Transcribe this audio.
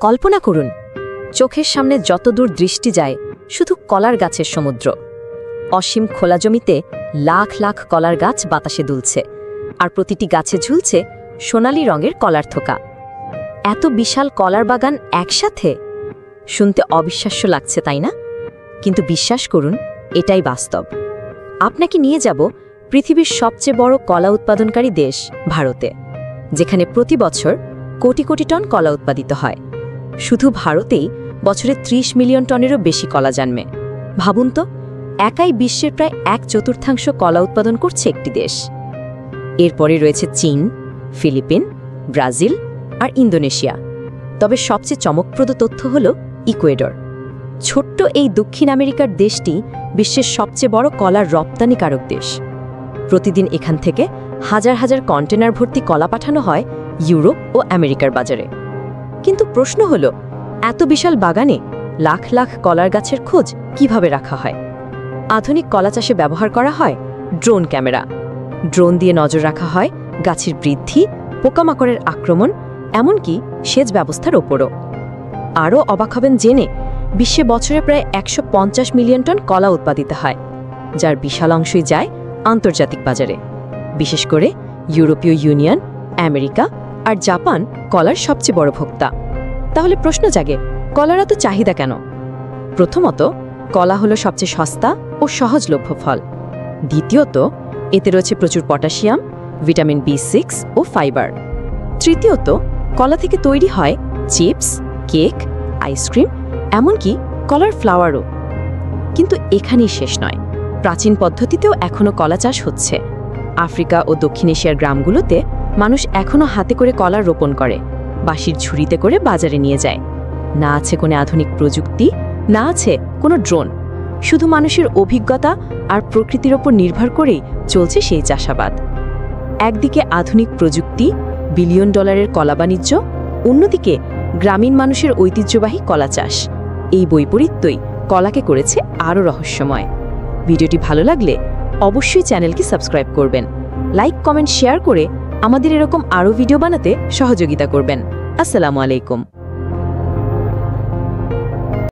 কল্পনা করুন, চোখের সামনে যতদূর দৃষ্টি যায় শুধু কলার গাছের সমুদ্র। অসীম খোলা জমিতে লাখ লাখ কলার গাছ বাতাসে দুলছে, আর প্রতিটি গাছে ঝুলছে সোনালি রঙের কলার থোকা। এত বিশাল কলার বাগান একসাথে শুনতে অবিশ্বাস্য লাগছে, তাই না? কিন্তু বিশ্বাস করুন, এটাই বাস্তব। আপনাকে নিয়ে যাব পৃথিবীর সবচেয়ে বড় কলা উৎপাদনকারী দেশ ভারতে, যেখানে প্রতি বছর কোটি কোটি টন কলা উৎপাদিত হয়। শুধু ভারতেই বছরে ৩০ মিলিয়ন টনেরও বেশি কলা জন্মে। ভাবুন তো, একাই বিশ্বের প্রায় ১/৪ কলা উৎপাদন করছে একটি দেশ। এরপরে রয়েছে চীন, ফিলিপিন, ব্রাজিল আর ইন্দোনেশিয়া। তবে সবচেয়ে চমকপ্রদ তথ্য হল ইকুয়েডর। ছোট্ট এই দক্ষিণ আমেরিকার দেশটি বিশ্বের সবচেয়ে বড় কলার রপ্তানিকারক দেশ। প্রতিদিন এখান থেকে হাজার হাজার কন্টেনার ভর্তি কলা পাঠানো হয় ইউরোপ ও আমেরিকার বাজারে। কিন্তু প্রশ্ন হল, এত বিশাল বাগানে লাখ লাখ কলার গাছের খোঁজ কিভাবে রাখা হয়? আধুনিক কলা চাষে ব্যবহার করা হয় ড্রোন ক্যামেরা। ড্রোন দিয়ে নজর রাখা হয় গাছের বৃদ্ধি, পোকামাকড়ের আক্রমণ, এমনকি সেচ ব্যবস্থার ওপরও। আরও অবাক হবেন জেনে, বিশ্বে বছরে প্রায় ১৫০ মিলিয়ন টন কলা উৎপাদিত হয়, যার বিশাল অংশই যায় আন্তর্জাতিক বাজারে। বিশেষ করে ইউরোপীয় ইউনিয়ন, আমেরিকা আর জাপান কলার সবচেয়ে বড় ভোক্তা। তাহলে প্রশ্ন জাগে, কলার এত চাহিদা কেন? প্রথমত, কলা হলো সবচেয়ে সস্তা ও সহজলভ্য ফল। দ্বিতীয়ত, এতে রয়েছে প্রচুর পটাশিয়াম, ভিটামিন B6 ও ফাইবার। তৃতীয়ত, কলা থেকে তৈরি হয় চিপস, কেক, আইসক্রিম, এমনকি কলার ফ্লাওয়ারও। কিন্তু এখানেই শেষ নয়, প্রাচীন পদ্ধতিতেও এখনও কলা চাষ হচ্ছে। আফ্রিকা ও দক্ষিণ এশিয়ার গ্রামগুলোতে মানুষ এখনও হাতে করে কলা রোপণ করে, বাঁশির ঝুড়িতে করে বাজারে নিয়ে যায়। না আছে কোনো আধুনিক প্রযুক্তি, না আছে কোনো ড্রোন। শুধু মানুষের অভিজ্ঞতা আর প্রকৃতির ওপর নির্ভর করেই চলছে সেই চাষাবাদ। একদিকে আধুনিক প্রযুক্তি, বিলিয়ন ডলারের কলা বাণিজ্য, অন্যদিকে গ্রামীণ মানুষের ঐতিহ্যবাহী কলা চাষ। এই বৈপরীত্যই কলাকে করেছে আরও রহস্যময়। ভিডিওটি ভালো লাগলে অবশ্যই চ্যানেলকে সাবস্ক্রাইব করবেন, লাইক, কমেন্ট, শেয়ার করে আমাদের এরকম আরও ভিডিও বানাতে সহযোগিতা করবেন। আসসালামু আলাইকুম।